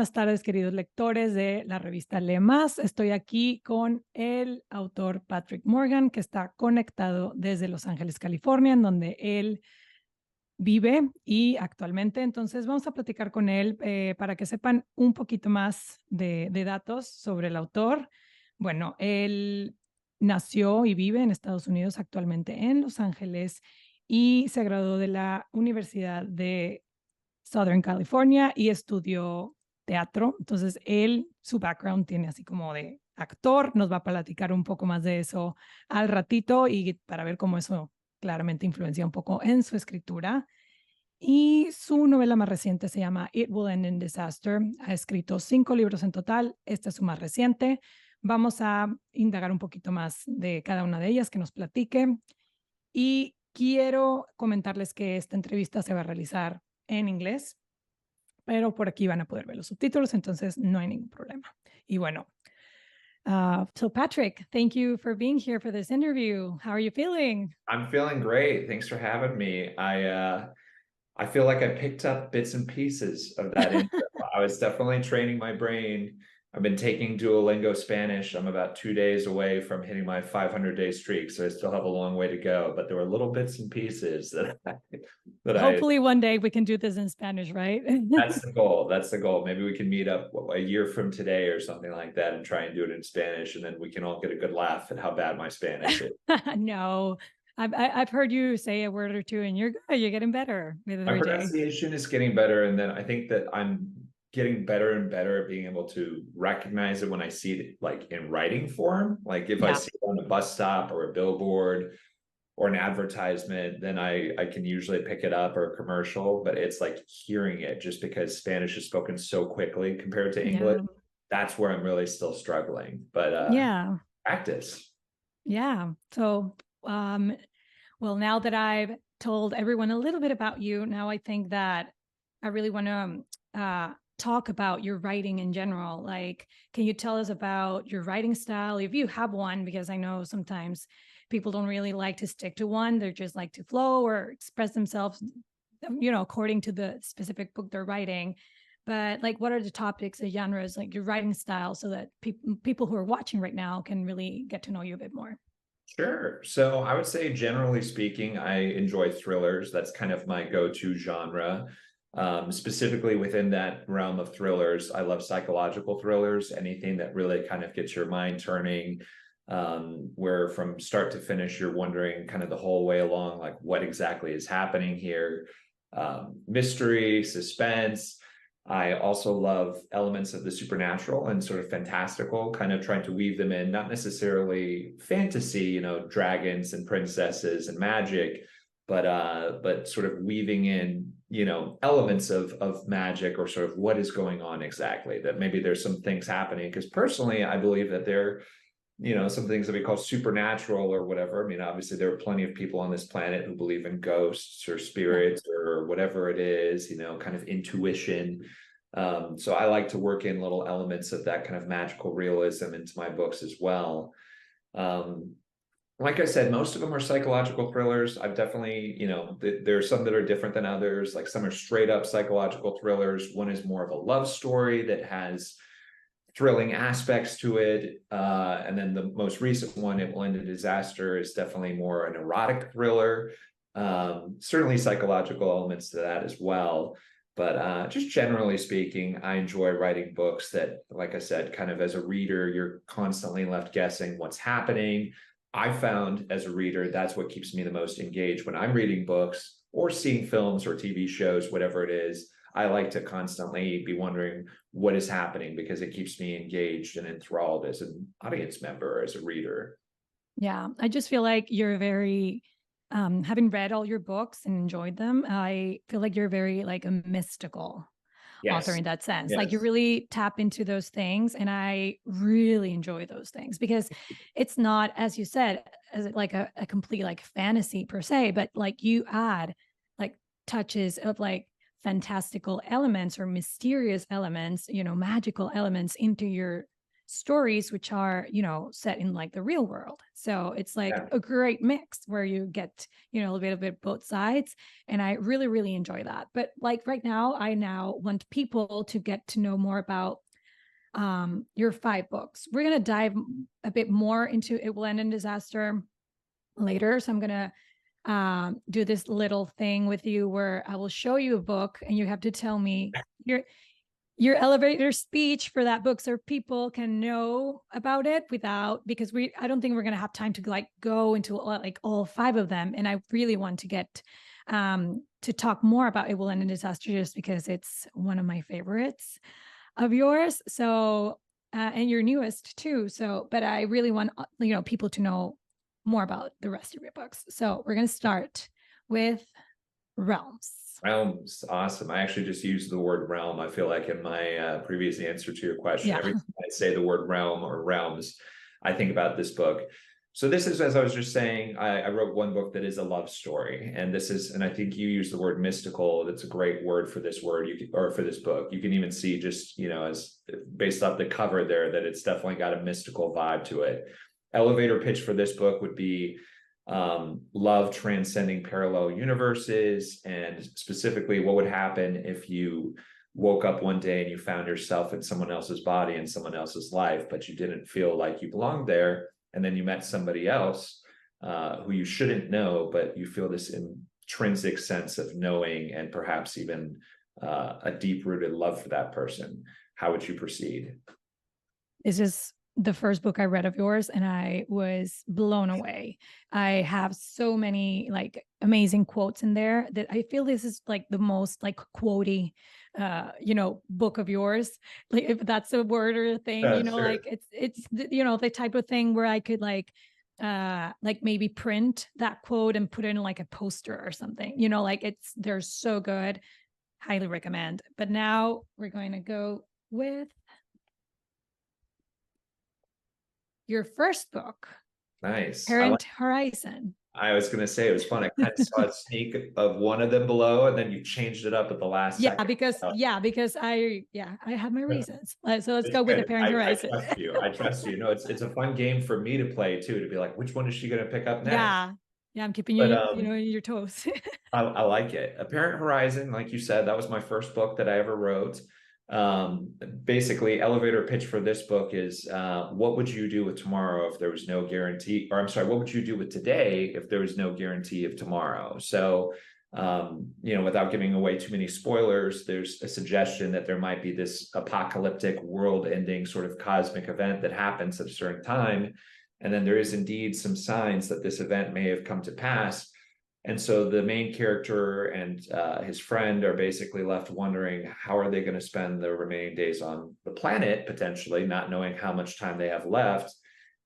buenas tardes, queridos lectores de la revista Lee Más. Estoy aquí con el autor Patrick Morgan, que está conectado desde Los Ángeles, California, en donde él vive y actualmente. Entonces vamos a platicar con él para que sepan un poquito más de datos sobre el autor. Bueno, él nació y vive en Estados Unidos, actualmente en Los Ángeles, y se graduó de la Universidad de Southern California y estudió teatro. Entonces, su background tiene así como de actor. Nos va a platicar un poco más de eso al ratito y para ver cómo eso claramente influencia un poco en su escritura. Y su novela más reciente se llama It Will End in Disaster. Ha escrito 5 libros en total. Esta es su más reciente. Vamos a indagar un poquito más de cada una de ellas, que nos platique. Y quiero comentarles que esta entrevista se va a realizar en inglés, pero por aquí van a poder ver los subtítulos, entonces no hay ningún problema. Y bueno, so Patrick, thank you for being here for this interview. How are you feeling? I'm feeling great. Thanks for having me. I feel like I picked up bits and pieces of that intro. I was definitely training my brain. I've been taking Duolingo Spanish. I'm about 2 days away from hitting my 500-day streak, so I still have a long way to go. But there were little bits and pieces that I Hopefully one day we can do this in Spanish, right? that's the goal. That's the goal. Maybe we can meet up a year from today or something like that and try and do it in Spanish, and then we can all get a good laugh at how bad my Spanish is. No, I've heard you say a word or two and you're good. You're getting better with My every day. pronunciation is getting better, and then I think that I'm getting better and better at being able to recognize it when I see it like in writing form. Like if I Yeah. see it on a bus stop or a billboard or an advertisement, then I can usually pick it up, or a commercial. But it's like hearing it, just because Spanish is spoken so quickly compared to English. Yeah. That's where I'm really still struggling. But Yeah. practice. Yeah. So, well, now that I've told everyone a little bit about you, now I think that I really want to talk about your writing in general. Like, can you tell us about your writing style, if you have one? Because I know sometimes people don't really like to stick to one. They're just like to flow or express themselves, according to the specific book they're writing. But like, what are the topics, the genres, like your writing style, so that people who are watching right now can really get to know you a bit more? Sure. So I would say, generally speaking, I enjoy thrillers. That's kind of my go-to genre. Specifically within that realm of thrillers, I love psychological thrillers, anything that really kind of gets your mind turning, where from start to finish, you're wondering kind of the whole way along, like what exactly is happening here. Mystery, suspense. I also love elements of the supernatural and sort of fantastical, kind of trying to weave them in, not necessarily fantasy, dragons and princesses and magic, but sort of weaving in, elements of magic, or sort of what is going on exactly, that maybe there's some things happening. Because personally, I believe that some things that we call supernatural or whatever. I mean, obviously there are plenty of people on this planet who believe in ghosts or spirits or whatever it is, kind of intuition. So I like to work in little elements of that kind of magical realism into my books as well. Like I said, most of them are psychological thrillers. I've definitely, there are some that are different than others. Like some are straight up psychological thrillers. One is more of a love story that has thrilling aspects to it. And then the most recent one, It Will End in Disaster, is definitely more an erotic thriller. Certainly psychological elements to that as well. But just generally speaking, I enjoy writing books that, like I said, kind of as a reader, you're constantly left guessing what's happening. I found as a reader, that's what keeps me the most engaged when I'm reading books or seeing films or TV shows, whatever it is. I like to constantly be wondering what is happening, because it keeps me engaged and enthralled as an audience member, as a reader. Yeah, I just feel like you're very, having read all your books and enjoyed them, I feel like you're very like a mystical author Yes. in that sense. Like you Yes. really tap into those things, and I really enjoy those things because it's not, as you said, as like a complete like fantasy per se, but like you add like touches of like fantastical elements or mysterious elements, magical elements into your stories which are, you know, set in like the real world. So it's like Yeah. a great mix where you get, you know, a little bit both sides. And I really, really enjoy that. But like right now, I now want people to get to know more about your 5 books. We're going to dive a bit more into It Will End in Disaster later. So I'm going to do this little thing with you where I will show you a book and you have to tell me your elevator speech for that book so people can know about it without, because I don't think we're going to have time to like go into like all 5 of them. And I really want to get to talk more about It Will End in Disaster just because it's one of my favorites of yours. So and your newest too. So, but I really want, you know, people to know more about the rest of your books. So we're going to start with Realms. Realms, awesome. I actually just used the word realm. I feel like in my previous answer to your question, Yeah. every time I say the word realm or realms, I think about this book. So this is, as I was just saying, I wrote one book that is a love story, and this is, and I think you use the word mystical. That's a great word for this word, or for this book. You can even see just, you know, as based off the cover there, that it's definitely got a mystical vibe to it. Elevator pitch for this book would be love transcending parallel universes, and specifically what would happen if you woke up one day and you found yourself in someone else's body in someone else's life, but you didn't feel like you belonged there, and then you met somebody else who you shouldn't know, but you feel this intrinsic sense of knowing and perhaps even a deep-rooted love for that person. How would you proceed? This is the first book I read of yours and I was blown away. I have so many like amazing quotes in there that I feel this is like the most like quotey you know, book of yours, like if that's a word or a thing, you know, Sure. like it's you know, the type of thing where I could like maybe print that quote and put it in like a poster or something, you know, like they're so good. Highly recommend. But now we're going to go with your first book, Nice. Parent Horizon. I was going to say, it was fun. I kind of saw a sneak of one of them below, and then you changed it up at the last Yeah, second. because I have my reasons. So let's It's go with the good. Parent I Horizon. trust you. I trust you. No, it's a fun game for me to play too, to be like, which one is she going to pick up next? Yeah. Yeah, I'm keeping But you, you know, in your toes. I like it. Apparent Horizon, like you said, that was my first book that I ever wrote. Basically, elevator pitch for this book is what would you do with tomorrow if there was no guarantee, or I'm sorry, what would you do with today if there was no guarantee of tomorrow? So, you know, without giving away too many spoilers, there's a suggestion that there might be this apocalyptic world-ending sort of cosmic event that happens at a certain time. And then there is indeed some signs that this event may have come to pass. And so the main character and his friend are basically left wondering how are they going to spend the remaining days on the planet, potentially not knowing how much time they have left.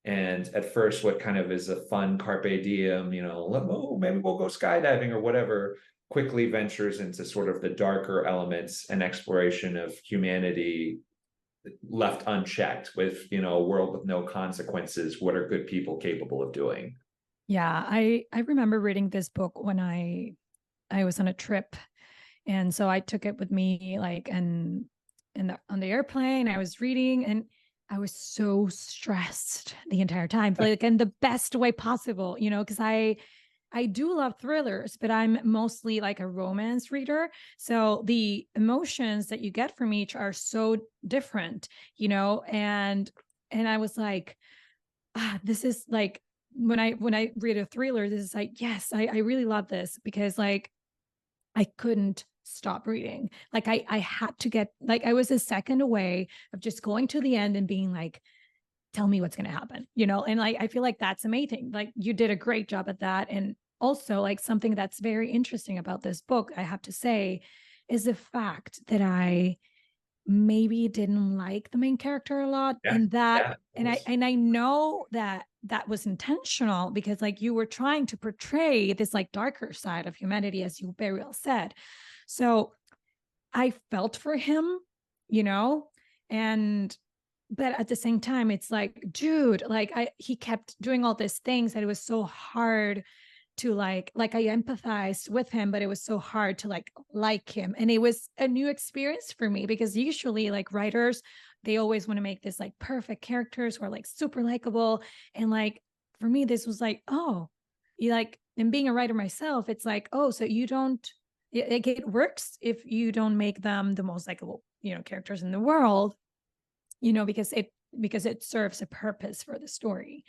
And at first, what kind of is a fun carpe diem, you know, oh, maybe we'll go skydiving or whatever, quickly ventures into sort of the darker elements and exploration of humanity left unchecked with, you know, a world with no consequences. What are good people capable of doing? Yeah, I remember reading this book when I was on a trip, and so I took it with me like on the airplane. I was reading and I was so stressed the entire time, like in the best way possible, you know, because I do love thrillers, but I'm mostly like a romance reader. So the emotions that you get from each are so different, you know, and I was like, this is like when I read a thriller, this is like, yes, I really love this because like I couldn't stop reading. Like I had to get like I was a second away of just going to the end and being like, tell me what's going to happen, you know? And like I feel like that's amazing. Like you did a great job at that. And also like something that's very interesting about this book, I have to say, is the fact that I maybe didn't like the main character a lot, Yeah, and that yeah. and I know that that was intentional because like you were trying to portray this like darker side of humanity, as you very well said. So I felt for him, you know, and but at the same time it's like, dude, like he kept doing all these things that it was so hard to like I empathized with him, but it was so hard to like him. And it was a new experience for me because usually like writers they always want to make this like perfect characters who are like super likable. And like, for me, this was like, oh, you like, and being a writer myself, it's like, oh, so you don't, it works if you don't make them the most likable, characters in the world, because it serves a purpose for the story.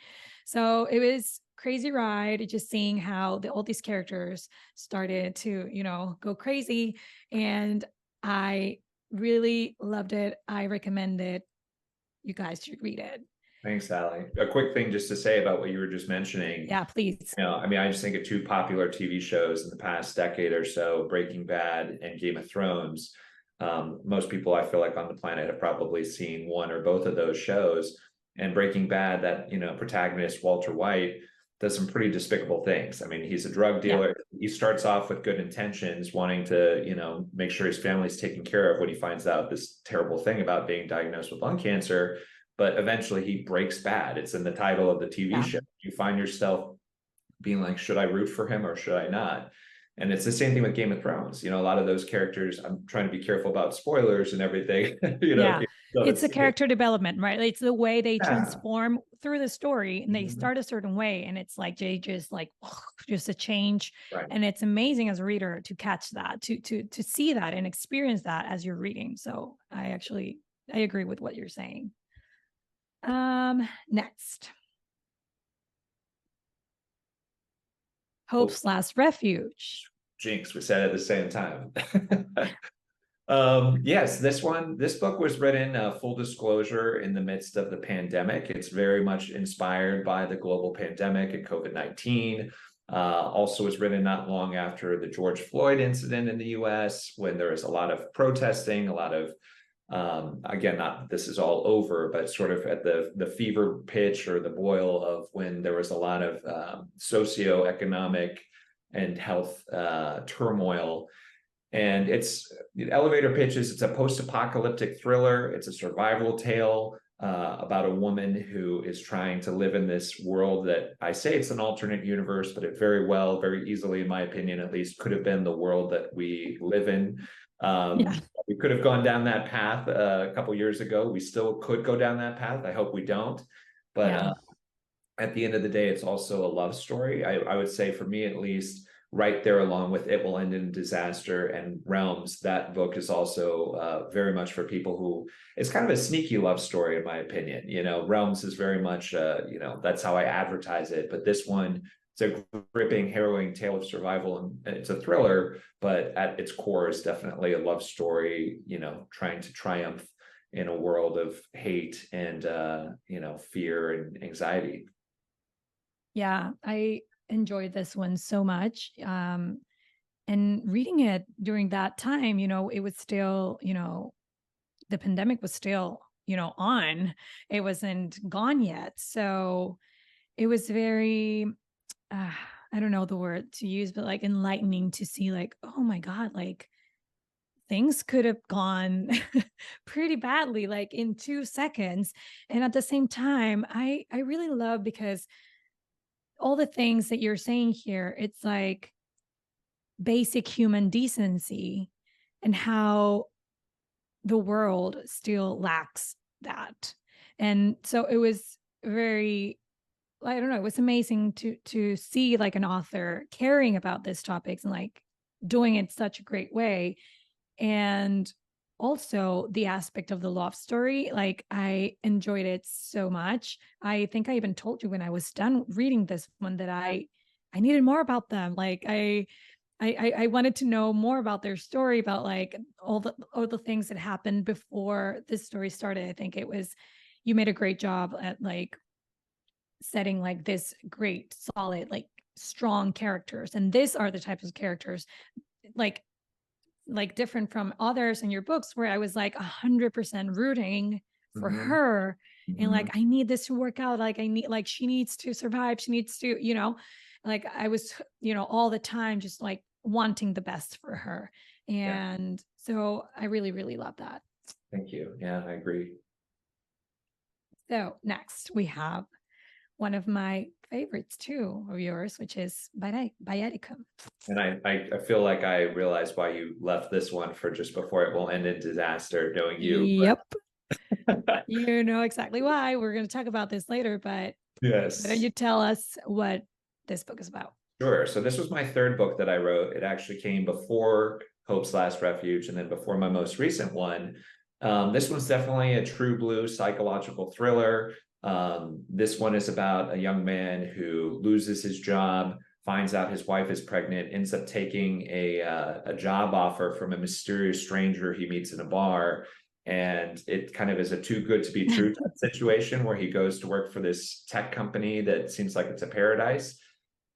So it was crazy ride, just seeing how all these characters started to, go crazy. And I really loved it. I recommend it. You guys should read it. Thanks, Allie. A quick thing just to say about what you were just mentioning. Yeah, please. I mean, I just think of two popular TV shows in the past decade or so, Breaking Bad and Game of Thrones. Most people I feel like on the planet have probably seen one or both of those shows. And Breaking Bad, that, protagonist, Walter White, does some pretty despicable things. I mean, he's a drug dealer. Yeah. He starts off with good intentions, wanting to, make sure his family's taken care of when he finds out this terrible thing about being diagnosed with lung cancer. But eventually he breaks bad. It's in the title of the TV show. You find yourself being like, should I root for him or should I not? And it's the same thing with Game of Thrones. A lot of those characters, I'm trying to be careful about spoilers and everything. It's a character development, right? It's the way they transform through the story, and they start a certain way, and it's like they just like just a change. Right. And it's amazing as a reader to catch that, to see that and experience that as you're reading. So I agree with what you're saying. Next. Hope's Last Refuge. Jinx, we said it at the same time. Yes, this book was written, full disclosure, in the midst of the pandemic. It's very much inspired by the global pandemic and COVID-19. Also was written not long after the George Floyd incident in the US, when there was a lot of protesting, a lot of, again, not this is all over, but sort of at the fever pitch or the boil of when there was a lot of socioeconomic and health turmoil. And it's elevator pitches. It's a post-apocalyptic thriller. It's a survival tale about a woman who is trying to live in this world that I say it's an alternate universe, but it very easily, in my opinion, at least, could have been the world that we live in. We could have gone down that path a couple years ago. We still could go down that path. I hope we don't. But at the end of the day, it's also a love story. I would say, for me at least, right there along with It Will End in Disaster and Realms, that book is also very much for people who, it's kind of a sneaky love story, in my opinion. Realms is very much, that's how I advertise it. But this one, it's a gripping, harrowing tale of survival, and it's a thriller, but at its core is definitely a love story, trying to triumph in a world of hate and, fear and anxiety. Yeah, I enjoyed this one so much. And reading it during that time, it was still, the pandemic was still, on. It wasn't gone yet. So it was very, I don't know the word to use, but like enlightening to see like, oh my God, like things could have gone pretty badly, like in 2 seconds. And at the same time, I really love, because all the things that you're saying here, it's like basic human decency and how the world still lacks that. And so it was very, I don't know, it was amazing to see like an author caring about these topics and like doing it such a great way. And also the aspect of the love story, like I enjoyed it so much. I think I even told you when I was done reading this one that I needed more about them. Like I wanted to know more about their story, about like all the things that happened before this story started. I think you made a great job at like setting like this great, solid, like strong characters. And these are the types of characters like different from others in your books, where I was like 100% rooting for her. And like, I need this to work out. Like she needs to survive. She needs to, like I was, all the time, just like wanting the best for her. And so I really, really love that. Thank you. Yeah, I agree. So next we have one of my favorites too of yours, which is Bioticum. And I feel like I realized why you left this one for just before It Will End in Disaster, knowing you. Yep. You know exactly why. We're going to talk about this later, but why don't Yes. you tell us what this book is about? Sure. So this was my third book that I wrote. It actually came before Hope's Last Refuge and then before my most recent one. This one's definitely a true blue psychological thriller. This one is about a young man who loses his job, finds out his wife is pregnant, ends up taking a job offer from a mysterious stranger he meets in a bar. And it kind of is a too good to be true type situation where he goes to work for this tech company that seems like it's a paradise.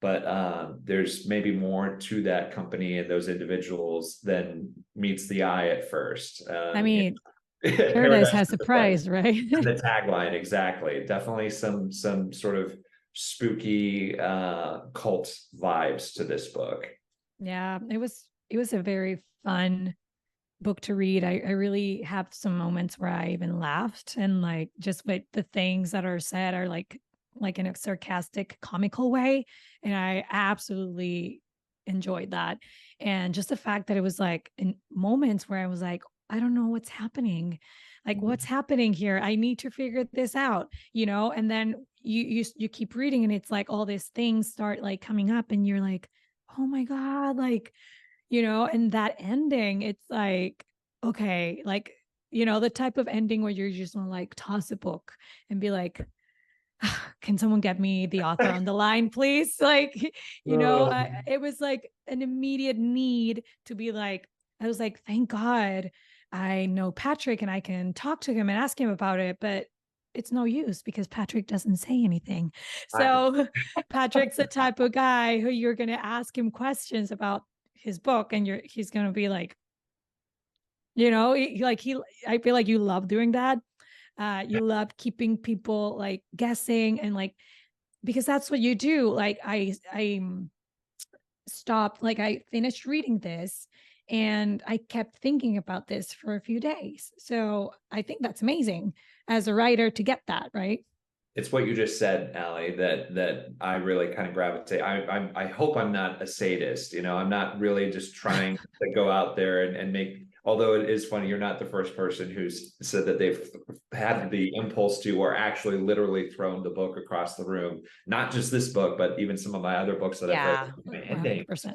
But there's maybe more to that company and those individuals than meets the eye at first. I mean, Paradise Paradise has is a the place. prize, right? The tagline, exactly. Definitely some sort of spooky cult vibes to this book. Yeah, it was a very fun book to read. I really have some moments where I even laughed, and like just with the things that are said are like in a sarcastic, comical way. And I absolutely enjoyed that. And just the fact that it was like in moments where I was like, I don't know what's happening. Like, what's happening here? I need to figure this out, And then you keep reading, and it's like all these things start like coming up, and you're like, oh my God, like, and that ending, it's like, okay, like, the type of ending where you're just gonna like toss a book and be like, can someone get me the author on the line, please? Like, Oh, it was like an immediate need to be like, I was like, thank God I know Patrick and I can talk to him and ask him about it. But it's no use because Patrick doesn't say anything. I, So Patrick's the type of guy who you're going to ask him questions about his book, and he's going to be like, I feel like you love doing that. You love keeping people like guessing, and like, because that's what you do. Like I stopped, like I finished reading this and I kept thinking about this for a few days. So I think that's amazing as a writer to get that, right? it's what you just said, Allie, that I really kind of gravitate. I hope I'm not a sadist. I'm not really just trying to go out there and make. Although it is funny, you're not the first person who's said that they've had the impulse to, or actually literally thrown the book across the room. Not just this book, but even some of my other books that I've read. Yeah, My ending. 100%.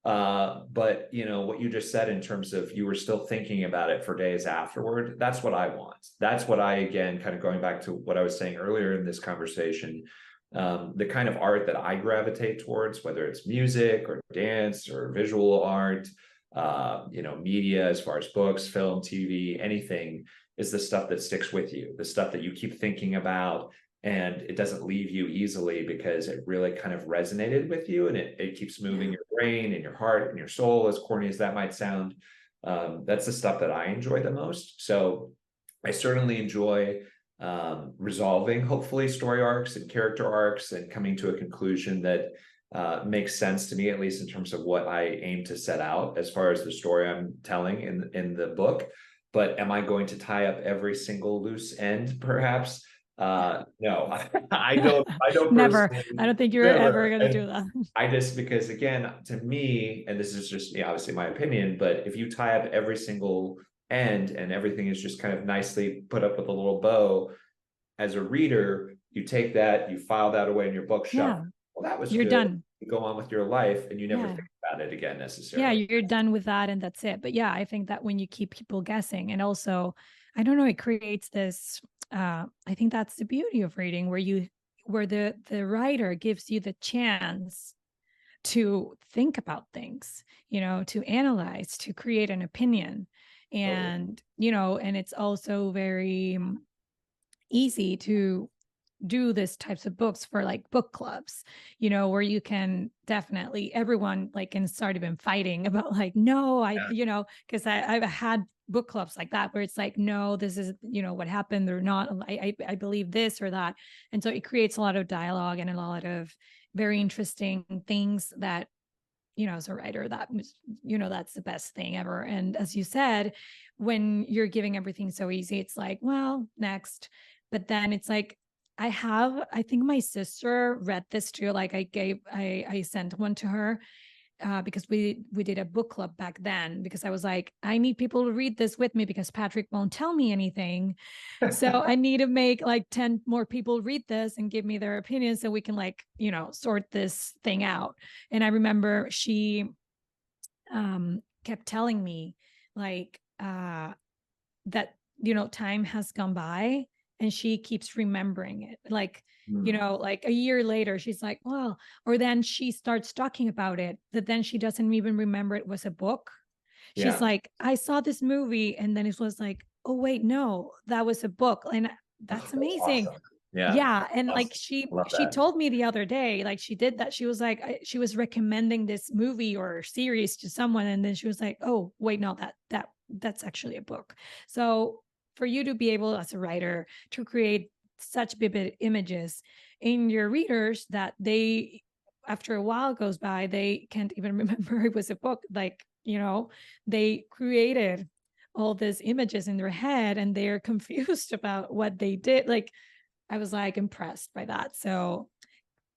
But what you just said in terms of you were still thinking about it for days afterward, that's what I want. That's what I, again, kind of going back to what I was saying earlier in this conversation, the kind of art that I gravitate towards, whether it's music or dance or visual art, media as far as books, film, TV, anything, is the stuff that sticks with you, the stuff that you keep thinking about, and it doesn't leave you easily because it really kind of resonated with you, and it keeps moving your brain and your heart and your soul, as corny as that might sound. That's the stuff that I enjoy the most. So I certainly enjoy resolving, hopefully, story arcs and character arcs and coming to a conclusion that makes sense to me, at least in terms of what I aim to set out as far as the story I'm telling in the book. But am I going to tie up every single loose end? Perhaps. No, I don't Never. personally. I don't think you're ever Never. going to do that. I just, because again, to me, and this is just obviously my opinion, but if you tie up every single end and everything is just kind of nicely put up with a little bow, as a reader, you take that, you file that away in your bookshelf. Yeah, Well, that was you're good. done. You go on with your life and you never Yeah. think about it again Yeah, necessarily. you're done with that and that's it. But yeah, I think that when you keep people guessing, and also, I don't know, it creates this I think that's the beauty of reading, where the writer gives you the chance to think about things, to analyze, to create an opinion. Totally. And, and it's also very easy to do this types of books for like book clubs, where you can definitely, everyone like can start even fighting about like, no, Yeah. because I've had book clubs like that where it's like, no, this is, what happened or not. I believe this or that. And so it creates a lot of dialogue and a lot of very interesting things that, as a writer, that was, that's the best thing ever. And as you said, when you're giving everything so easy, it's like, well, next. But then it's like, I think my sister read this too. Like I sent one to her, because we did a book club back then, because I was like, I need people to read this with me because Patrick won't tell me anything. So I need to make like 10 more people read this and give me their opinions so we can like, sort this thing out. And I remember she kept telling me like that, time has gone by and she keeps remembering it. Like, like a year later, she's like, well, or then she starts talking about it, that then she doesn't even remember it was a book. She's like, I saw this movie and then it was like, oh, wait, no, that was a book. And that's amazing. Awesome. Yeah. Yeah. And Awesome. like she Love that. told me the other day, like she did that. She was like, she was recommending this movie or series to someone. And then she was like, oh, wait, no, that's actually a book. So for you to be able as a writer to create such vivid images in your readers that they, after a while goes by, they can't even remember it was a book. Like, they created all these images in their head and they're confused about what they did. Like, I was like impressed by that. So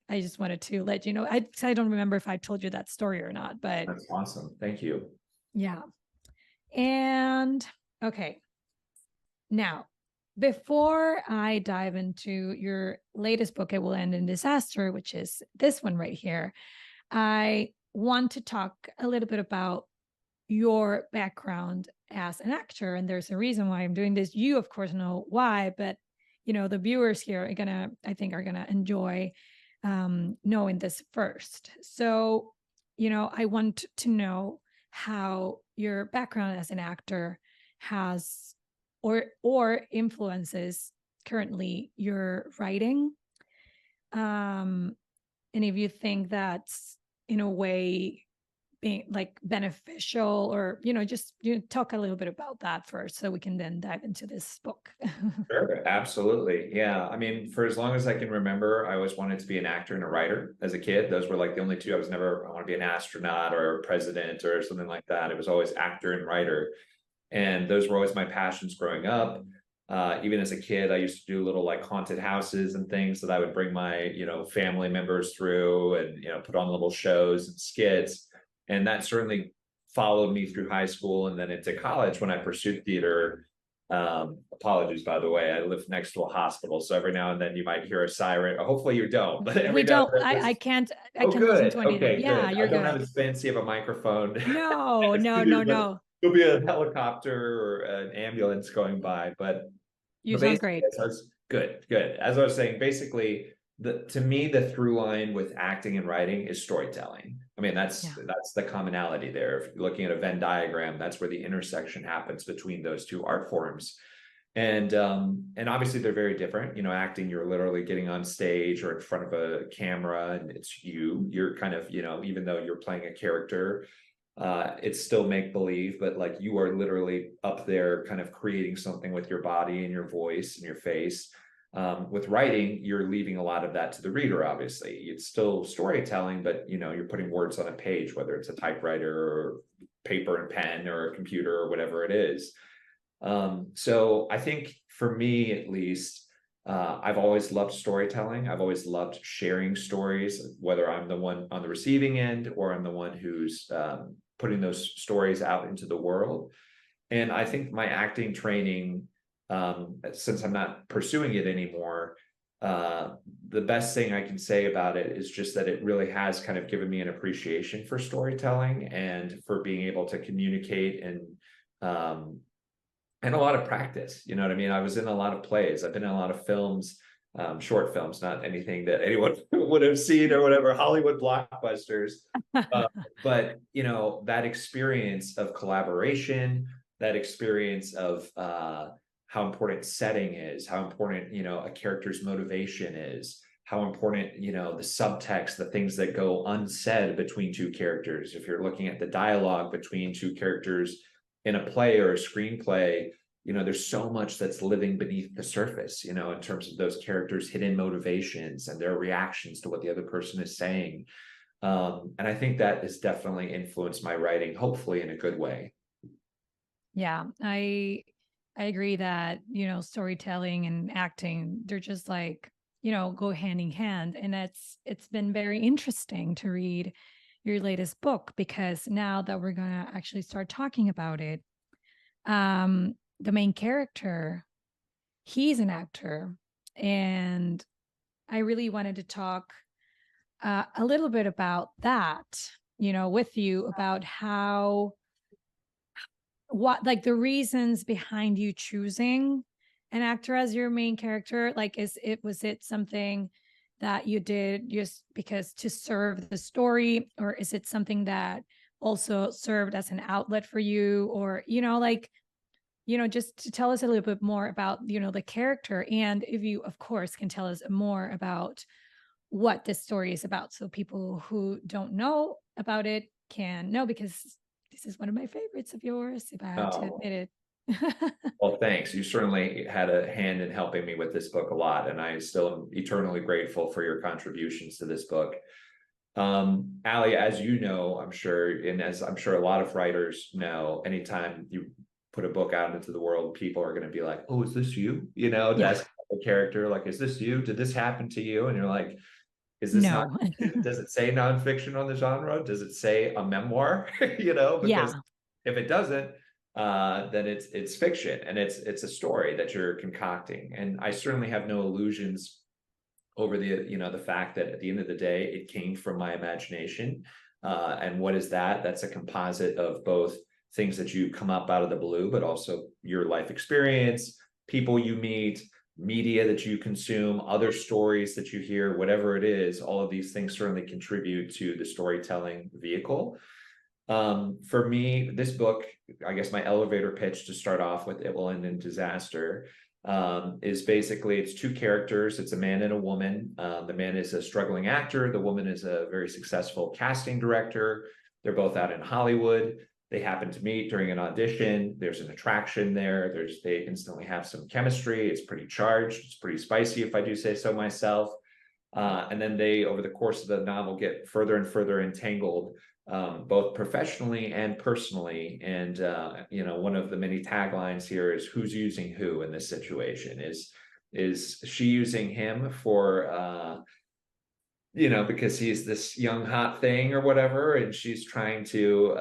I just wanted to let you know. I don't remember if I told you that story or not, but That's awesome. Thank you. yeah. And okay. Now, before I dive into your latest book, It Will End in Disaster, which is this one right here, I want to talk a little bit about your background as an actor. And there's a reason why I'm doing this. You, of course, know why, but the viewers here are I think are gonna enjoy knowing this first. So, I want to know how your background as an actor has or influences currently your writing. And if you think that's in a way being like beneficial, or just talk a little bit about that first so we can then dive into this book. Sure, absolutely. Yeah. I mean, for as long as I can remember, I always wanted to be an actor and a writer as a kid. Those were like the only two. I want to be an astronaut or a president or something like that. It was always actor and writer. And those were always my passions growing up. Even as a kid, I used to do little like haunted houses and things that I would bring my, family members through and, put on little shows and skits. And that certainly followed me through high school and then into college when I pursued theater. Apologies, by the way, I live next to a hospital. So every now and then you might hear a siren. Hopefully you don't, but every We now don't, and then I can't, oh, can listen good. to anything. Okay, Yeah, good. you're I don't have good. as fancy of a microphone. No, as no, you no, do, but no. there'll be a helicopter or an ambulance going by. You But sound basically, great. good. As I was saying, basically, to me, the through line with acting and writing is storytelling. I mean, that's the commonality there. If you're looking at a Venn diagram, that's where the intersection happens between those two art forms. And obviously they're very different. Acting, you're literally getting on stage or in front of a camera and it's you're kind of, even though you're playing a character, it's still make believe, but like you are literally up there kind of creating something with your body and your voice and your face. With writing, you're leaving a lot of that to the reader. Obviously it's still storytelling, but you're putting words on a page, whether it's a typewriter or paper and pen or a computer or whatever it is. So I think for me, at least, I've always loved storytelling. I've always loved sharing stories, whether I'm the one on the receiving end or I'm the one who's putting those stories out into the world. And I think my acting training, since I'm not pursuing it anymore, the best thing I can say about it is just that it really has kind of given me an appreciation for storytelling and for being able to communicate and a lot of practice. You know what I mean? I was in a lot of plays. I've been in a lot of films, short films, not anything that anyone would have seen or whatever, Hollywood blockbusters. But, that experience of collaboration, that experience of how important setting is, how important, a character's motivation is, how important, the subtext, the things that go unsaid between two characters. If you're looking at the dialogue between two characters in a play or a screenplay, there's so much that's living beneath the surface, in terms of those characters' hidden motivations and their reactions to what the other person is saying. And I think that has definitely influenced my writing, hopefully in a good way. Yeah, I agree that, storytelling and acting, they're just like, go hand in hand. And it's been very interesting to read your latest book, because now that we're going to actually start talking about it, the main character, he's an actor. And I really wanted to talk a little bit about that, with you, about like the reasons behind you choosing an actor as your main character. Like, was it something that you did just because to serve the story, or is it something that also served as an outlet for you, or, just to tell us a little bit more about, the character. And if you, of course, can tell us more about what this story is about, so people who don't know about it can know, because this is one of my favorites of yours, if I had to admit it. Well, thanks. You certainly had a hand in helping me with this book a lot, and I still am eternally grateful for your contributions to this book. Allie, as you know, I'm sure, and as I'm sure a lot of writers know, anytime you put a book out into the world, people are going to be like, "Oh, is this you?" That's the character, like, "Is this you? Did this happen to you?" And you're like, "Is this not? No. Does it say nonfiction on the genre? Does it say a memoir?" Because if it doesn't, then it's fiction, and it's a story that you're concocting. And I certainly have no illusions over the fact that at the end of the day, it came from my imagination. And what is that? That's a composite of both things that you come up out of the blue, but also your life experience, people you meet, media that you consume, other stories that you hear, whatever it is. All of these things certainly contribute to the storytelling vehicle. For me, this book, I guess my elevator pitch to start off with, It Will End in Disaster, is basically, it's two characters. It's a man and a woman. The man is a struggling actor. The woman is a very successful casting director. They're both out in Hollywood. They happen to meet during an audition. There's an attraction there. They instantly have some chemistry. It's pretty charged. It's pretty spicy, if I do say so myself. And then they, over the course of the novel, get further and further entangled, both professionally and personally. And, one of the many taglines here is, who's using who in this situation? Is she using him for, because he's this young hot thing or whatever, and she's trying to,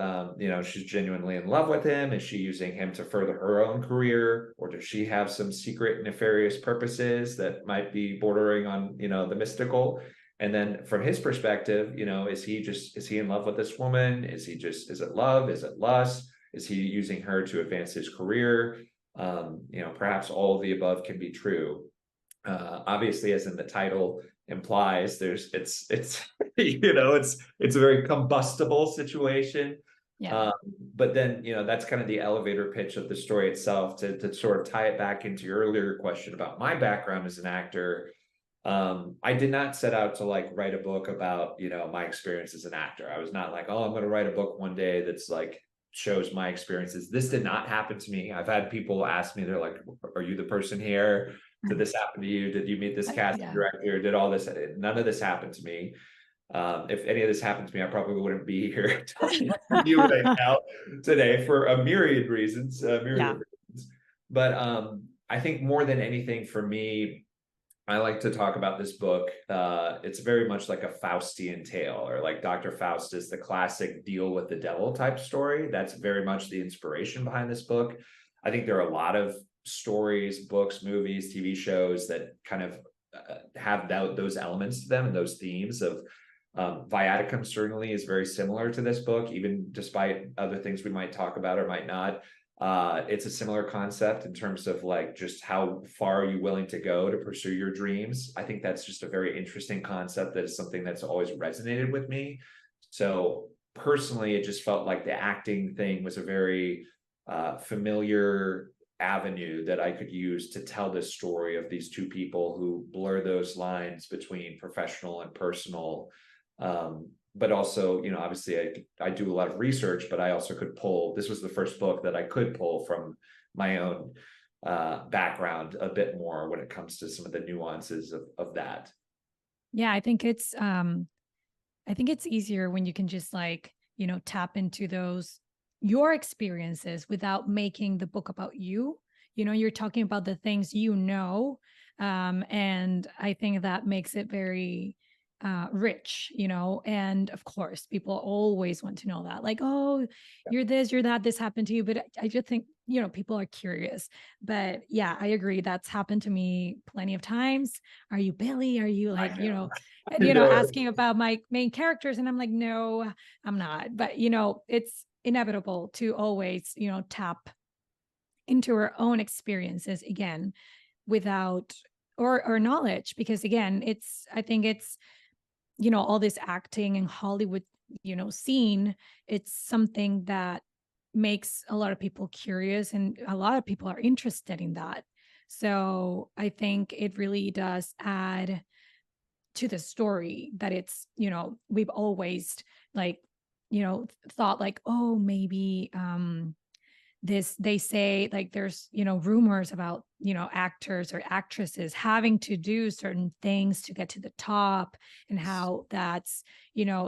she's genuinely in love with him? Is she using him to further her own career, or does she have some secret nefarious purposes that might be bordering on, the mystical? And then from his perspective, is he in love with this woman? Is it love? Is it lust? Is he using her to advance his career? Perhaps all of the above can be true. Obviously, as in the title implies, it's a very combustible situation. Yeah. But then, that's kind of the elevator pitch of the story itself. To sort of tie it back into your earlier question about my background as an actor, I did not set out to write a book about, my experience as an actor. I was not like, oh, I'm going to write a book one day that's shows my experiences. This did not happen to me. I've had people ask me, they're like, are you the person here? Did this happen to you? Did you meet this casting director? Did all this? None of this happened to me. If any of this happened to me, I probably wouldn't be here talking to you right now today for a myriad reasons. But I think more than anything for me, I like to talk about this book. It's very much like a Faustian tale, or like Dr. Faustus, the classic deal with the devil type story. That's very much the inspiration behind this book. I think there are a lot of stories, books, movies, TV shows that kind of have those elements to them and those themes of Viaticum certainly is very similar to this book, even despite other things we might talk about or might not. It's a similar concept in terms of just how far are you willing to go to pursue your dreams. I think that's just a very interesting concept that is something that's always resonated with me. So personally, it just felt like the acting thing was a very familiar avenue that I could use to tell this story of these two people who blur those lines between professional and personal. But also, obviously I do a lot of research, but I also could this was the first book that I could pull from my own background a bit more when it comes to some of the nuances of that. Yeah, I think it's easier when you can just tap into your experiences without making the book about you. You're talking about the things and I think that makes it very rich, and of course people always want to know that, like, oh, you're this, you're that, this happened to you. But I just think, people are curious. But yeah, I agree, that's happened to me plenty of times. Are you Billy? Are you, like, I know. and I know. asking about my main characters, and I'm like, no, I'm not. But it's inevitable to always tap into our own experiences again, without or knowledge, because again, I think it's all this acting and Hollywood scene. It's something that makes a lot of people curious, and a lot of people are interested in that. So I think it really does add to the story that it's, we've always, like, thought, like, oh, maybe this, they say, like, there's rumors about actors or actresses having to do certain things to get to the top, and how that's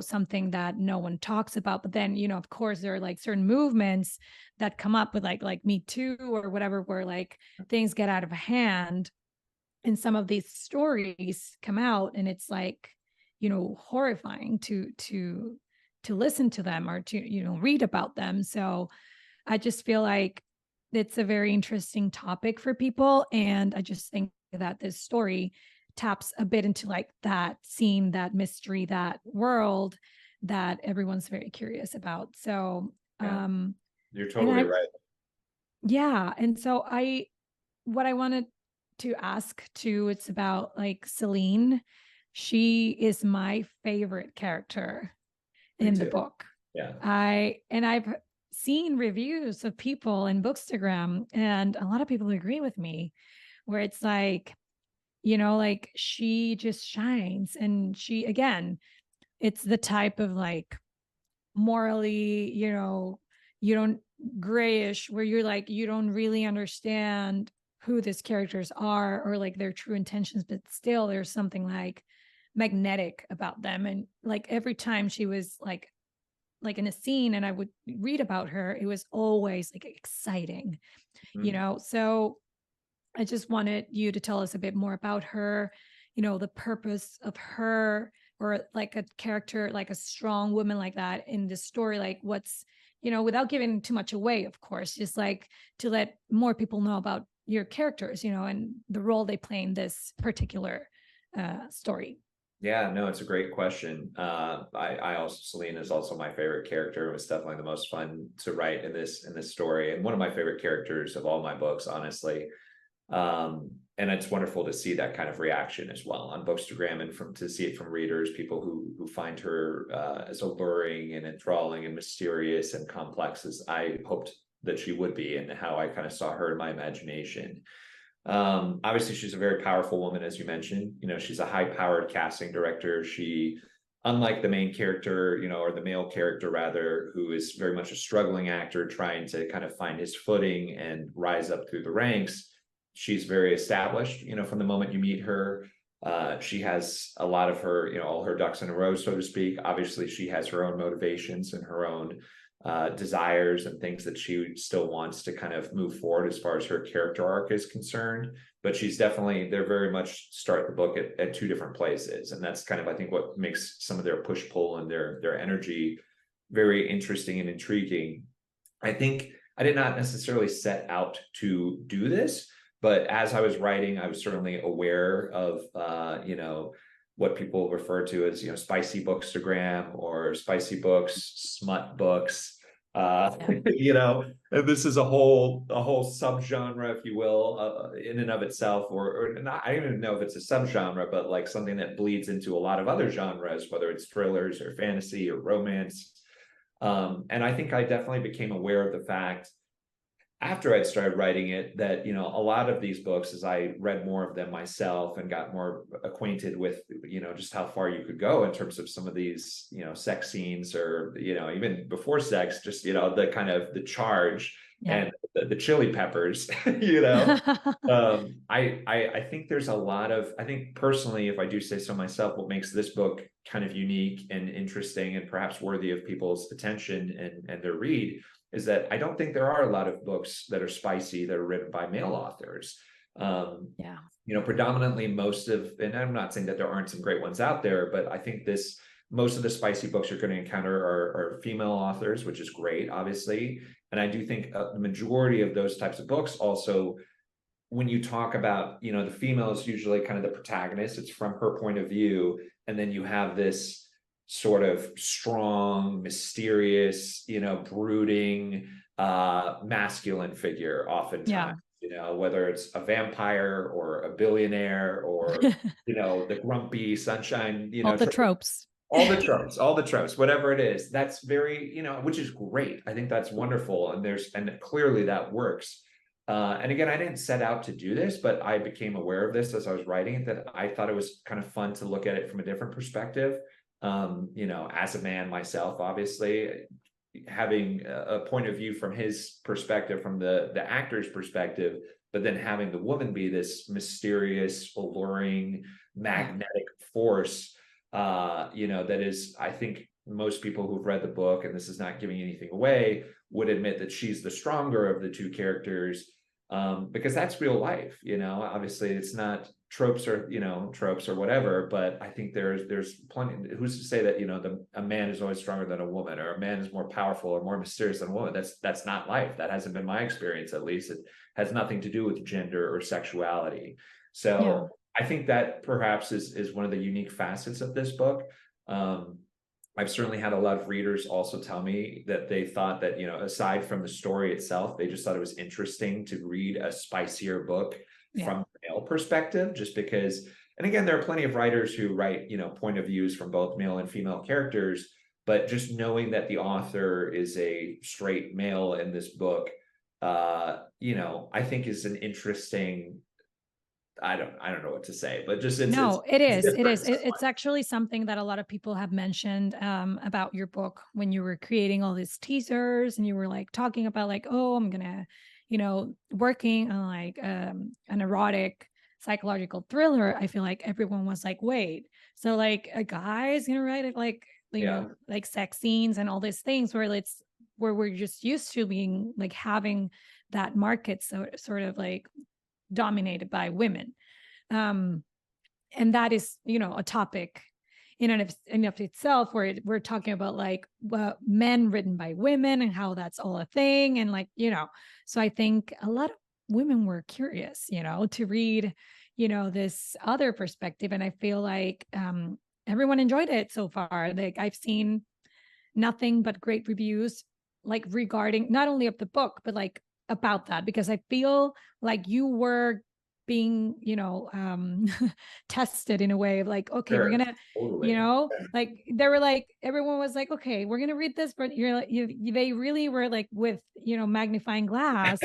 something that no one talks about. But then of course there are, like, certain movements that come up with, like Me Too or whatever, where, like, things get out of hand, and some of these stories come out, and it's, like, horrifying to listen to them, or to read about them. So I just feel like it's a very interesting topic for people. And I just think that this story taps a bit into, like, that scene, that mystery, that world that everyone's very curious about. So, Yeah, you're and totally right. yeah. And so what I wanted to ask too, it's about, like, Celine. She is my favorite character Me in the too. book. Yeah. I've seen reviews of people in Bookstagram, and a lot of people agree with me, where it's like, like, she just shines. And she, again, it's the type of, like, morally, you don't, grayish, where you're like, you don't really understand who these characters are, or, like, their true intentions, but still there's something, like, magnetic about them. And, like, every time she was, like in a scene and I would read about her, it was always, like, exciting, Mm. So I just wanted you to tell us a bit more about her, the purpose of her, or, like, a character, like a strong woman like that in this story, like, what's, without giving too much away, of course, just, like, to let more people know about your characters, and the role they play in this particular story. Yeah, no, it's a great question. I also, Celine is also my favorite character. It was definitely the most fun to write in this story, and one of my favorite characters of all my books, honestly. And it's wonderful to see that kind of reaction as well on Bookstagram, and to see it from readers, people who find her as alluring and enthralling and mysterious and complex as I hoped that she would be, and how I kind of saw her in my imagination. Obviously she's a very powerful woman, as you mentioned. She's a high-powered casting director. She, unlike the main character, or the male character rather, who is very much a struggling actor trying to kind of find his footing and rise up through the ranks, she's very established. From the moment you meet her, she has a lot of her, all her ducks in a row, so to speak. Obviously she has her own motivations and her own desires and things that she still wants to kind of move forward as far as her character arc is concerned. But they're very much start the book at two different places. And that's kind of, I think, what makes some of their push pull and their energy very interesting and intriguing. I think I did not necessarily set out to do this, but as I was writing, I was certainly aware of, what people refer to as, spicy bookstagram, or spicy books, smut books. And this is a whole subgenre, if you will, in and of itself, or not. I don't even know if it's a subgenre, but, like, something that bleeds into a lot of other genres, whether it's thrillers or fantasy or romance. And I think I definitely became aware of the fact, after I'd started writing it, that, a lot of these books, as I read more of them myself and got more acquainted with, just how far you could go in terms of some of these, sex scenes, or, even before sex, just, the kind of the charge, Yeah. and the chili peppers, I think there's a lot of, I think personally, if I do say so myself, what makes this book kind of unique and interesting and perhaps worthy of people's attention and their read, is that I don't think there are a lot of books that are spicy that are written by male authors. Yeah. predominantly and I'm not saying that there aren't some great ones out there, but I think most of the spicy books you're going to encounter are female authors, which is great, obviously. And I do think the majority of those types of books also, when you talk about, the female is usually kind of the protagonist, it's from her point of view. And then you have this sort of strong, mysterious, brooding, masculine figure oftentimes, whether it's a vampire or a billionaire or, the grumpy sunshine, all the tropes. All the tropes, whatever it is, that's very, which is great. I think that's wonderful. And clearly that works. And again, I didn't set out to do this, but I became aware of this as I was writing it, that I thought it was kind of fun to look at it from a different perspective. As a man myself, obviously, having a point of view from his perspective, from the actor's perspective, but then having the woman be this mysterious, alluring, magnetic force, that is, I think most people who've read the book, and this is not giving anything away, would admit that she's the stronger of the two characters, because that's real life. Obviously it's not tropes or whatever, but I think there's plenty. Who's to say that a man is always stronger than a woman, or a man is more powerful or more mysterious than a woman? That's not life. That hasn't been my experience. At least it has nothing to do with gender or sexuality. So I think that perhaps is one of the unique facets of this book. I've certainly had a lot of readers also tell me that they thought that, aside from the story itself, they just thought it was interesting to read a spicier book from a male perspective, just because, and again, there are plenty of writers who write, point of views from both male and female characters, but just knowing that the author is a straight male in this book, I think is an interesting, I don't know what to say, but just it's actually something that a lot of people have mentioned about your book when you were creating all these teasers, and you were like talking about like, oh, I'm gonna, working on like an erotic psychological thriller. I feel like everyone was like, wait, so like a guy's gonna write it like, like sex scenes and all these things where we're just used to being like having that market sort of like dominated by women, and that is a topic in and of itself, where we're talking about like men written by women and how that's all a thing, and like so I think a lot of women were curious to read this other perspective, and I feel like everyone enjoyed it so far. Like I've seen nothing but great reviews, like regarding not only of the book but like about that, because I feel like you were being, tested in a way of like, okay, Sure, we're gonna, totally. like they were like, everyone was like, okay, we're gonna read this, but you're like, they really were like with, magnifying glass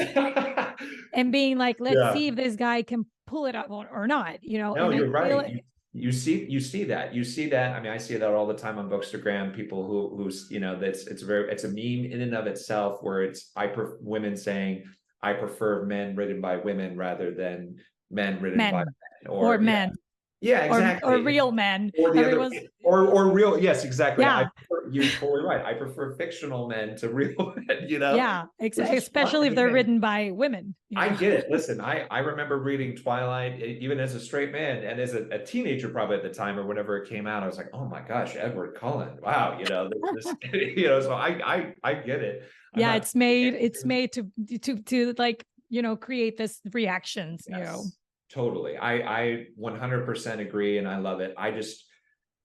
and being like, let's see if this guy can pull it up or not, No, and you're I feel right. You see that. I mean, I see that all the time on Bookstagram. People who's it's a meme in and of itself, where women saying, I prefer men written by women rather than men written by men, or men. Yeah, exactly. Or real men. Or the other, or real. Yes, exactly. Yeah. You're totally right. I prefer fictional men to real men. Yeah, especially if they're written by women. I get it. Listen, I remember reading Twilight even as a straight man, and as a teenager, probably at the time or whenever it came out, I was like, oh my gosh, Edward Cullen. Wow, this so I get it. It's made to like, create this reactions, Totally. I 100% agree, and I love it. I just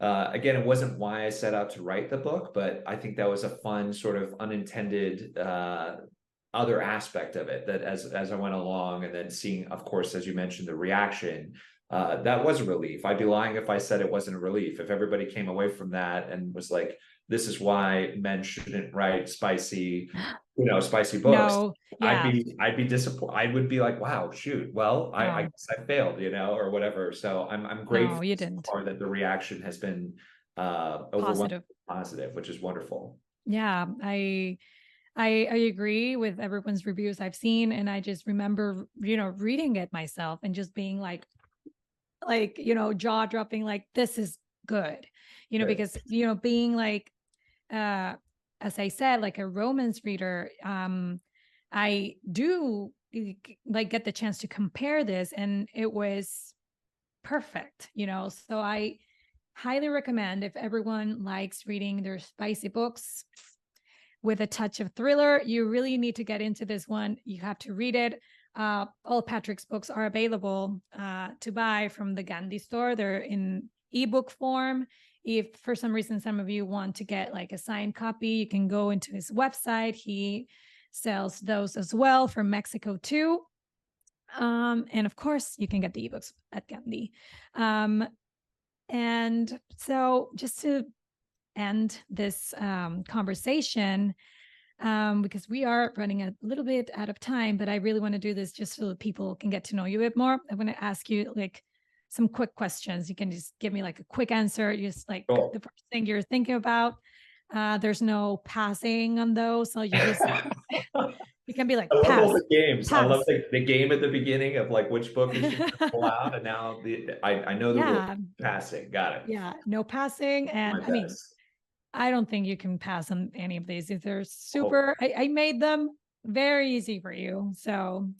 again, it wasn't why I set out to write the book, but I think that was a fun sort of unintended other aspect of it, that as I went along, and then seeing, of course, as you mentioned, the reaction, that was a relief. I'd be lying if I said it wasn't a relief. If everybody came away from that and was like, this is why men shouldn't write spicy books. No, yeah. I'd be disappointed. I would be like, wow, shoot. Well, I guess I failed, or whatever. So I'm grateful that the reaction has been overwhelmingly positive, which is wonderful. Yeah, I agree with everyone's reviews I've seen, and I just remember, reading it myself and just being like, jaw dropping, like, this is good, because, being like, as I said, like a romance reader, I do like get the chance to compare this, and it was perfect, So I highly recommend, if everyone likes reading their spicy books with a touch of thriller, you really need to get into this one. You have to read it. All Patrick's books are available to buy from the Gandhi store. They're in ebook form. If for some reason some of you want to get like a signed copy, you can go into his website. He sells those as well from Mexico too. And of course, you can get the ebooks at Gandhi. And so just to end this conversation, because we are running a little bit out of time, but I really want to do this just so that people can get to know you a bit more. I want to ask you like some quick questions. You can just give me like a quick answer, just like Cool. the first thing you're thinking about. There's no passing on those, so you just you can be like, I love pass, all the games. I pass. love the game at the beginning of like which book is going to pull out, and now I know the rule. Passing. Got it. Yeah, no passing. And My I mean, best. I don't think you can pass on any of these. If they're super, I made them very easy for you. So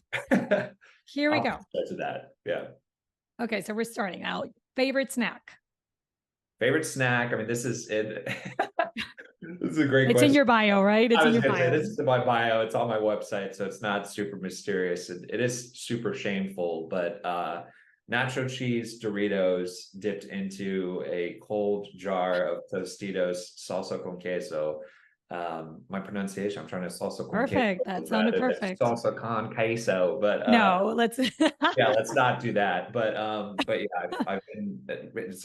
here we go. Get to that. Yeah. Okay, so we're starting out. Favorite snack? Favorite snack? I mean, this is it. This is a great It's question. in your bio, right? It's I in was your gonna say, bio. this is my bio. It's on my website, so it's not super mysterious. It is super shameful, but nacho cheese Doritos dipped into a cold jar of Tostitos salsa con queso. My pronunciation, I'm trying to salsa con Perfect. queso. That sounded It's perfect. salsa con queso, but No, let's. yeah, let's not do that. But yeah, I've been.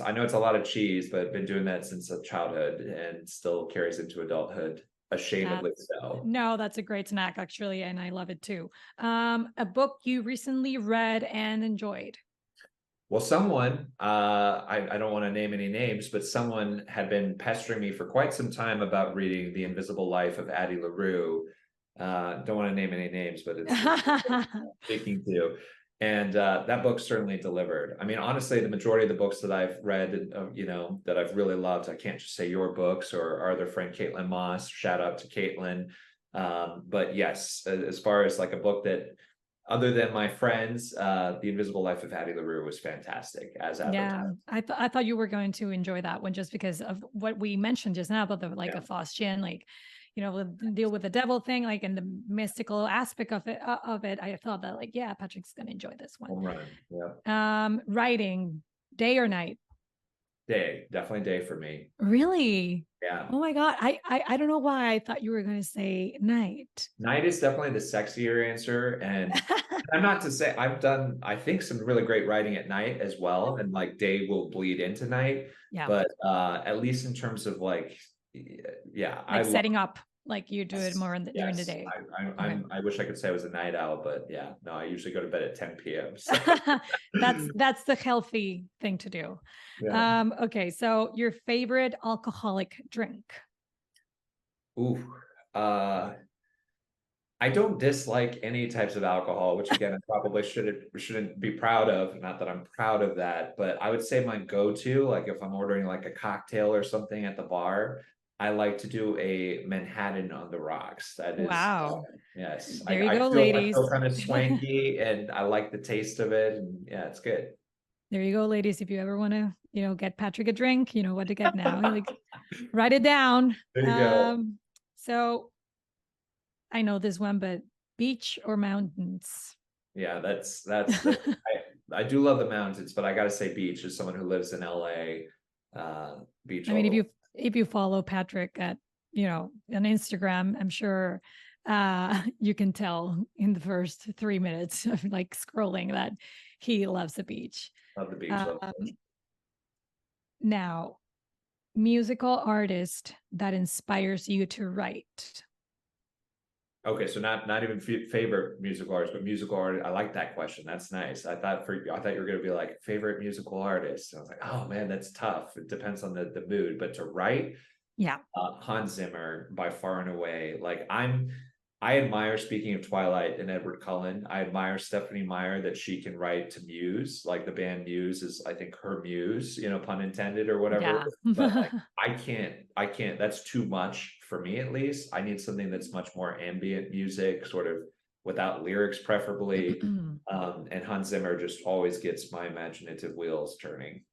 I know it's a lot of cheese, but I've been doing that since childhood, and still carries into adulthood, ashamedly so. No, that's a great snack actually, and I love it too. A book you recently read and enjoyed? Well, someone, I don't want to name any names, but someone had been pestering me for quite some time about reading The Invisible Life of Addie LaRue. Don't want to name any names, but it's speaking to. And that book certainly delivered. I mean, honestly, the majority of the books that I've read, that I've really loved, I can't just say your books or our other friend, Caitlin Moss, shout out to Caitlin. But yes, as far as like a book that, other than my friends, The Invisible Life of Addie LaRue was fantastic as advertised. Yeah, I thought you were going to enjoy that one just because of what we mentioned just now about the like a Faustian, like, deal with the devil thing, like, and the mystical aspect of it. I thought that, like, yeah, Patrick's gonna enjoy this one. Home run. Yeah. Writing, day or night? Day, definitely day for me. Really? Yeah. Oh my God. I don't know why I thought you were going to say night. Night is definitely the sexier answer. And I'm not to say I've done, I think, some really great writing at night as well. And like day will bleed into night. Yeah. But at least in terms of like, yeah. Like setting up, like you do it more during the day. I wish I could say I was a night owl, but yeah, no, I usually go to bed at 10 p.m. So. That's the healthy thing to do. Yeah. Okay, so your favorite alcoholic drink? Ooh, I don't dislike any types of alcohol, which again, I probably shouldn't be proud of. Not that I'm proud of that, but I would say my go-to, like if I'm ordering like a cocktail or something at the bar, I like to do a Manhattan on the rocks. That is, wow. Yes. There you go, ladies. I feel kind of swanky, and I like the taste of it, and yeah, it's good. There you go, ladies. If you ever want to, get Patrick a drink, you know what to get now. Like, write it down. There you go. So I know this one, but beach or mountains? Yeah, that's I do love the mountains, but I gotta say beach. As someone who lives in LA, beach. I mean, if you follow Patrick at on Instagram, I'm sure you can tell in the first 3 minutes of like scrolling that he loves the beach. Love the beach. Now, musical artist that inspires you to write. Okay, so not even favorite musical artist, but musical artist. I like that question. That's nice. I thought you were gonna be like favorite musical artist. I was like, oh man, that's tough. It depends on the mood. But to write, yeah, Hans Zimmer by far and away. Like I admire, speaking of Twilight and Edward Cullen, I admire Stephanie Meyer that she can write to Muse. Like the band Muse is, I think, her muse, pun intended or whatever. Yeah. But like, I can't, that's too much for me at least. I need something that's much more ambient music, sort of without lyrics preferably. And Hans Zimmer just always gets my imaginative wheels turning.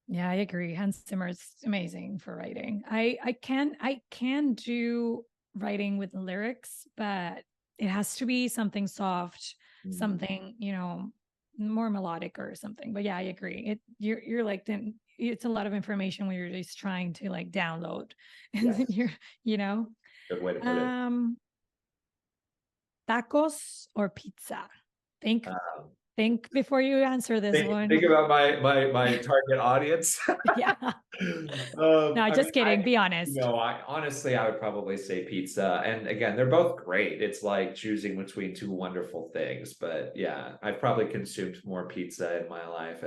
Yeah, I agree. Hans Zimmer is amazing for writing. I can do writing with lyrics, but it has to be something soft, something, you know, more melodic or something. But yeah, I agree. You're like, then it's a lot of information when you're just trying to like download, and then Yes. you know, Good way to put it. Tacos or pizza? Think Um, think before you answer this one. think about my target audience. Yeah. No, I just mean, kidding. Be honest. I honestly, I would probably say pizza. And again, they're both great. It's like choosing between two wonderful things. But yeah, I've probably consumed more pizza in my life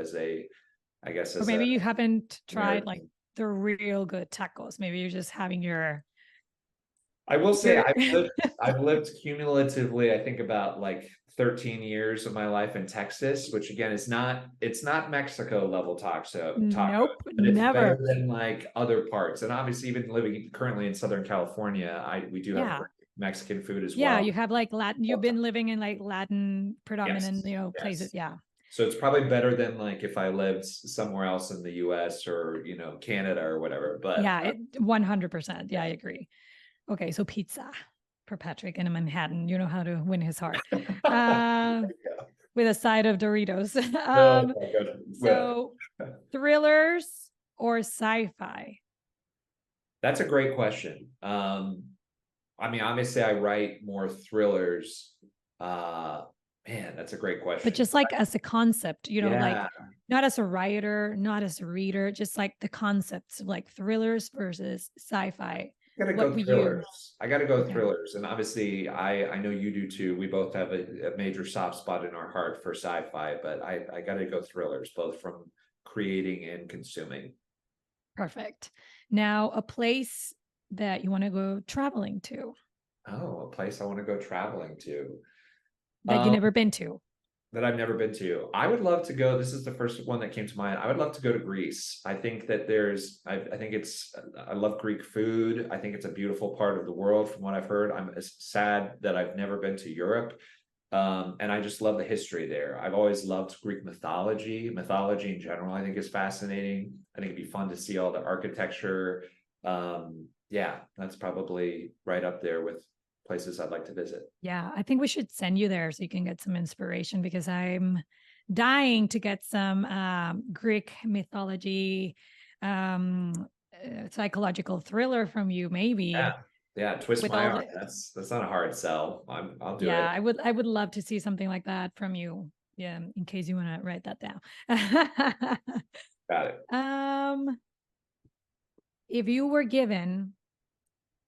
I guess, Or as a maybe you haven't tried like American. the real good tacos. Maybe you're just having I will say your I've lived cumulatively, I think about like 13 years of my life in Texas, which again is it's not Mexico level tacos, Nope, but it's better never. than like other parts. And obviously, even living currently in Southern California, we do have Yeah. great Mexican food as Yeah, well. you have like Latin, you've been living in like Latin predominant, Yes, you know, places. yes. Yeah. So it's probably better than like if I lived somewhere else in the US or Canada or whatever. But Yeah, 100%. Yeah, I agree. Okay, so pizza for Patrick in Manhattan. You know how to win his heart. Uh, yeah. with a side of Doritos. No, my God. So thrillers or sci-fi? That's a great question. I mean, obviously, I write more thrillers. Man, that's a great But question. just like as a concept, you know, like Yeah, not as a writer, not as a reader, just like the concepts, like thrillers versus sci-fi. I gotta What go would you? thrillers. I gotta go Okay, thrillers, and obviously, I know you do too. We both have a major soft spot in our heart for sci-fi, but I gotta go thrillers, both from creating and consuming. perfect. Now, a place that you want to go traveling to Oh, a place I want to go traveling to. that you Um, never been to. that I've never been to. I would love to go. This is the first one that came to mind. I would love to go to Greece. I think that I think I love Greek food. I think it's a beautiful part of the world from what I've heard. I'm sad that I've never been to Europe. And I just love the history there. I've always loved Greek mythology. Mythology in general, I think, is fascinating. I think it'd be fun to see all the architecture. Yeah, that's probably right up there with places I'd like to visit. Yeah, I think we should send you there so you can get some inspiration because I'm dying to get some Greek mythology, psychological thriller from you, Yeah. maybe Yeah, twist with my all arm. the. That's not a hard sell. I'll do Yeah, it. I would love to see something like that from you. Yeah, in case you want to write that down. Got it. um, if you were given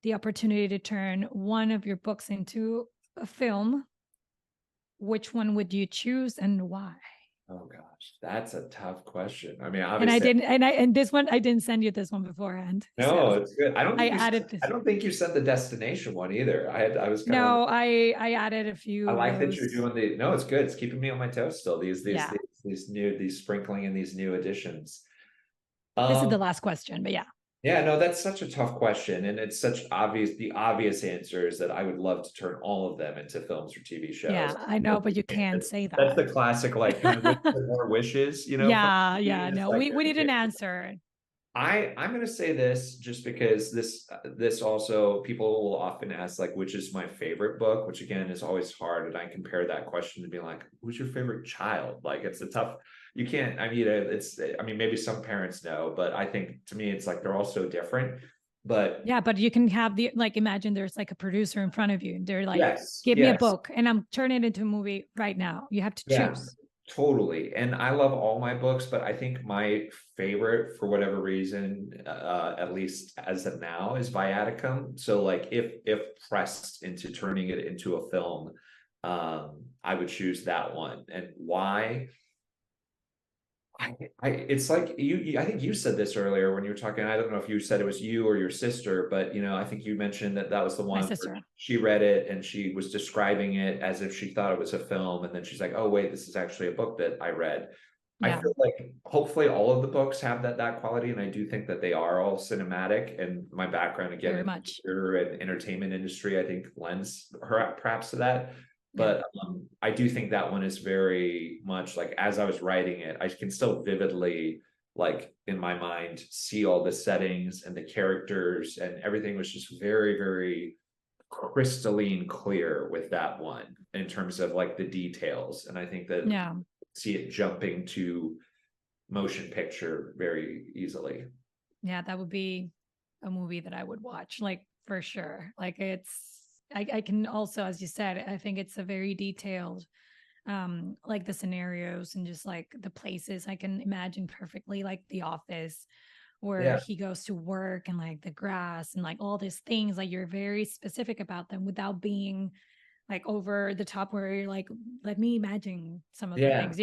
the opportunity to turn one of your books into a film, which one would you choose and why? Oh gosh, that's a tough question. I mean, And I obviously, didn't, and this one I didn't send you this one beforehand. So no, it's good. I added I this. don't think you sent the destination one either. I was kind of No, I added a I few of like that you're those. doing no, it's good. It's keeping me on my toes still. Yeah. These sprinkling in these new additions. This is Um, the last question, but yeah. yeah, no, that's such a tough question, and it's such the obvious answer is that I would love to turn all of them into films or TV shows. Yeah, I know, but you can't say That's that. the classic, like, can I wish for more wishes? From Yeah, TV, yeah, and it's no, like, we need okay. an answer. I'm going to say this just because this also people will often ask like which is my favorite book, which again is always hard, and I compare that question to being like who's your favorite child? Like it's a tough, you can't, I mean maybe some parents know, but I think to me it's like they're all so different. But Yeah, but you can have the like imagine there's like a producer in front of you and they're like, yes, give me a yes, book and I'm turning it into a movie right now. You have to yeah, choose. totally. And I love all my books, but I think my favorite, for whatever reason, at least as of now, is Viaticum. So, like, if pressed into turning it into a film, I would choose that one. And why? It's like I think you said this earlier when you were talking. I don't know if you said it was you or your sister, but I think you mentioned that was the My one where sister. she read it and she was describing it as if she thought it was a film, and then she's like, "Oh wait, this is actually a book that I read." I Yeah, feel like hopefully all of the books have that quality, and I do think that they are all cinematic. And my background again very in much. theater and entertainment industry, I think lends her perhaps to that. But I do think that one is very much like, as I was writing it, I can still vividly, like in my mind, see all the settings and the characters, and everything was just very, very crystalline clear with that one in terms of like the details. And I think that see it jumping to motion picture very easily. Yeah, that would be a movie that I would watch, like for sure. Like I can also, as you said, I think it's a very detailed, like the scenarios and just like the places I can imagine perfectly, like the office where he goes to work, and like the grass and like all these things, like you're very specific about them without being like over the top, where you're like, let me imagine some of the things,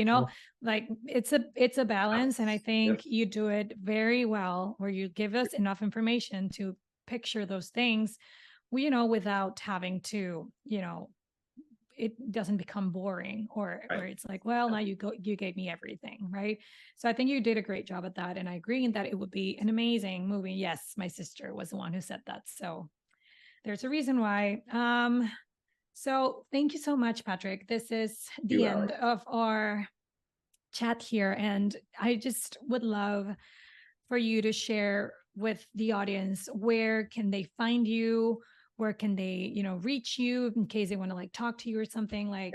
like it's a balance. And I think you do it very well, where you give us enough information to picture those things, without having to, it doesn't become boring, or where it's like, well, now you gave me everything, right? So I think you did a great job at that, and I agree that it would be an amazing movie. Yes, my sister was the one who said that, so there's a reason why. So thank you so much, Patrick. This is the end of our chat here, and I just would love for you to share with the audience, where can they find you? Where can they, reach you in case they want to like talk to you or something? Like,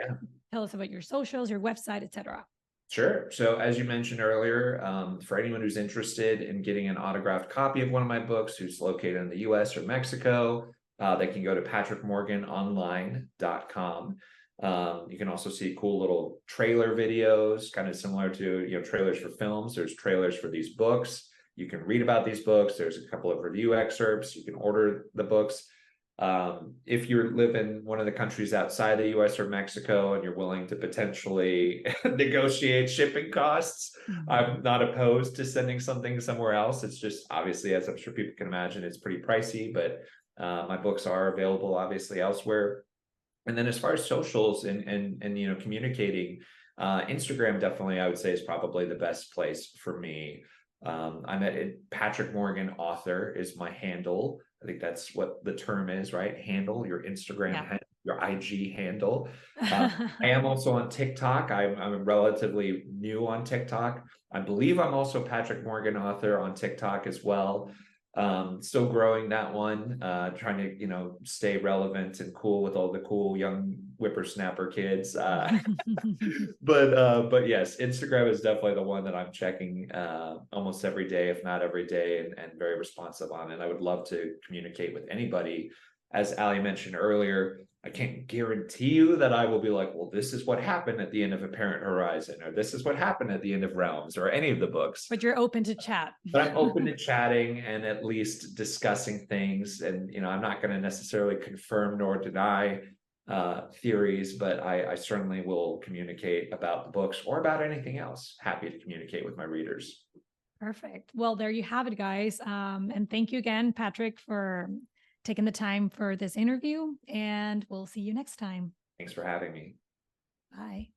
tell us about your socials, your website, etc. Sure. So as you mentioned earlier, for anyone who's interested in getting an autographed copy of one of my books, who's located in the US or Mexico, they can go to patrickmorganonline.com. You can also see cool little trailer videos, kind of similar to, trailers for films. There's trailers for these books. You can read about these books. There's a couple of review excerpts. You can order the books. If you live in one of the countries outside the US or Mexico and you're willing to potentially negotiate shipping costs, I'm not opposed to sending something somewhere else. It's just, obviously, as I'm sure people can imagine, it's pretty pricey, but my books are available obviously elsewhere. And then as far as socials and communicating, Instagram definitely, I would say, is probably the best place for me. I'm at Patrick Morgan Author is my handle. I think that's what the term is, right? Handle, your Instagram, your IG handle. I am also on TikTok. I'm relatively new on TikTok. I believe I'm also Patrick Morgan Author on TikTok as well. Still growing that one, trying to, stay relevant and cool with all the cool young whippersnapper kids. But yes, Instagram is definitely the one that I'm checking almost every day, if not every day, and very responsive on it. I would love to communicate with anybody. As Ali mentioned earlier, I can't guarantee you that I will be like, well, this is what happened at the end of Apparent Horizon, or this is what happened at the end of Realms, or any of the books. But you're open to chat. But I'm open to chatting and at least discussing things. And, I'm not going to necessarily confirm nor deny theories, but I certainly will communicate about the books or about anything else. Happy to communicate with my readers. Perfect. Well, there you have it, guys. And thank you again, Patrick, for taking the time for this interview, and we'll see you next time. Thanks for having me. Bye.